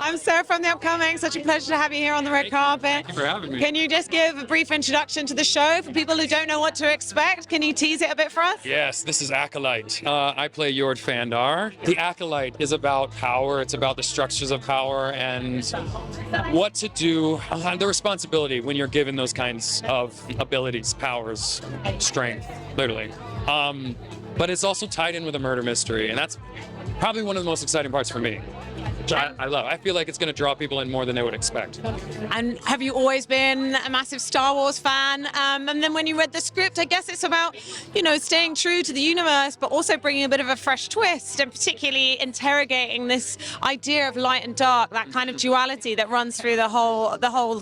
I'm Sarah from The Upcoming. Such a pleasure to have you here on the red carpet. Thank you for having me. Can you just give a brief introduction to the show for people who don't know what to expect? Can you tease it a bit for us? Yes, this is Acolyte. I play Jord Fandar. The Acolyte is about power. It's about the structures of power and what to do, the responsibility when you're given those kinds of abilities, powers, strength, literally. But it's also tied in with a murder mystery, and that's probably one of the most exciting parts for me. Which I love. I feel like it's going to draw people in more than they would expect. And have you always been a massive Star Wars fan? And then when you read the script, I guess it's about, staying true to the universe, but also bringing a bit of a fresh twist, and particularly interrogating this idea of light and dark, that kind of duality that runs through the whole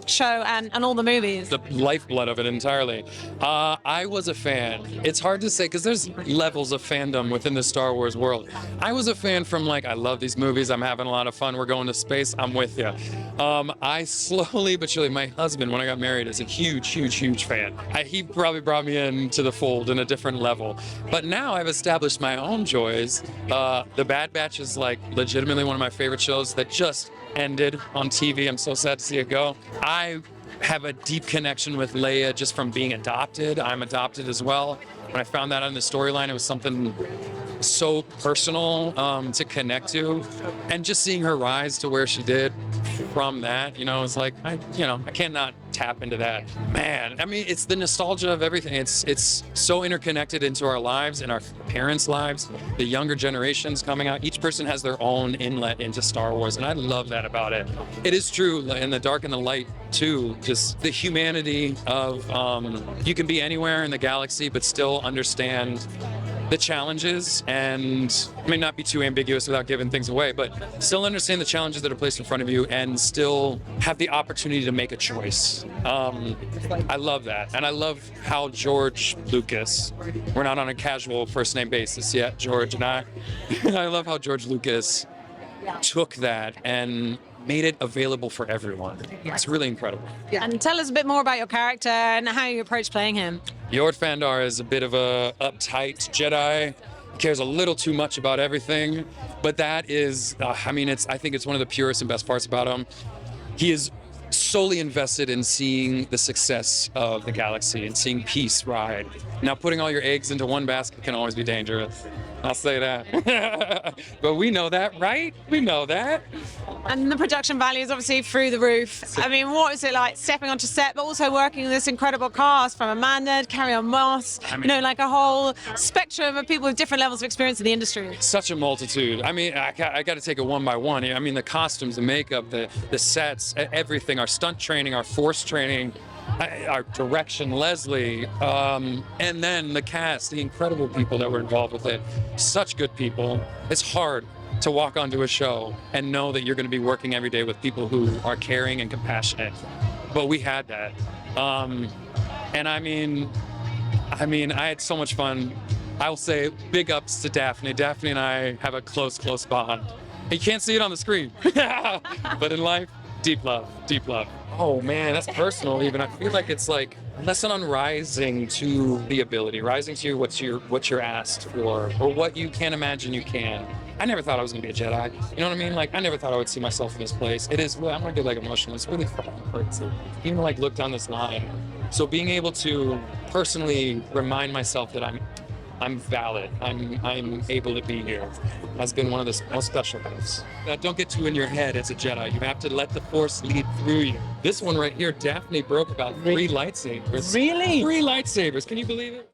show and all the movies. The lifeblood of it entirely. I was a fan. It's hard to say because there's levels of fandom within the Star Wars world. I was a fan from I love these movies. I'm having a lot of fun. We're going to space. I'm with you. I slowly but surely, my husband, when I got married, is a huge fan. He probably brought me into the fold in a different level. But now I've established my own joys. The Bad Batch is legitimately one of my favorite shows that just ended on TV. I'm so sad to see it go. I have a deep connection with Leia just from being adopted. I'm adopted as well. When I found that on the storyline, it was something so personal to connect to, and just seeing her rise to where she did from that, it's I cannot tap into that. Man, I mean, it's the nostalgia of everything. It's so interconnected into our lives and our parents' lives, the younger generations coming out. Each person has their own inlet into Star Wars, and I love that about it. It is true in the dark and the light too, just the humanity of you can be anywhere in the galaxy but still understand the challenges, and I may not be too ambiguous without giving things away, but still understand the challenges that are placed in front of you and still have the opportunity to make a choice. I love that. And I love how George Lucas, we're not on a casual first name basis yet, George and I love how George Lucas took that and made it available for everyone. It's really incredible. Yeah. And tell us a bit more about your character and how you approach playing him. Jord Fandar is a bit of a uptight Jedi. He cares a little too much about everything, but that is, I think it's one of the purest and best parts about him. He is solely invested in seeing the success of the galaxy and seeing peace ride. Now, putting all your eggs into one basket can always be dangerous. I'll say that. But we know that, right? We know that. And the production value is obviously through the roof. I mean, what is it like stepping onto set, but also working with this incredible cast from Amanda, Carrie-Anne Moss, a whole spectrum of people with different levels of experience in the industry. Such a multitude. I mean, I got to take it one by one. I mean, the costumes, the makeup, the sets, everything, our stunt training, our force training, our direction, Leslie, and then the cast, the incredible people that were involved with it. Such good people. It's hard to walk onto a show and know that you're going to be working every day with people who are caring and compassionate. But we had that. And I had so much fun. I'll say big ups to Daphne. Daphne and I have a close bond. You can't see it on the screen, but in life, deep love. Oh man, that's personal even. I feel like it's a lesson on rising to the ability, rising to what you're asked for, or what you can't imagine you can. I never thought I was gonna be a Jedi. You know what I mean? I never thought I would see myself in this place. It is, I'm gonna get emotional. It's really fucking crazy. Even look down this line. So being able to personally remind myself that I'm valid, I'm able to be here, has been one of the most special things. Don't get too in your head as a Jedi. You have to let the Force lead through you. This one right here, Daphne broke about 3 lightsabers. Really? 3 lightsabers, can you believe it?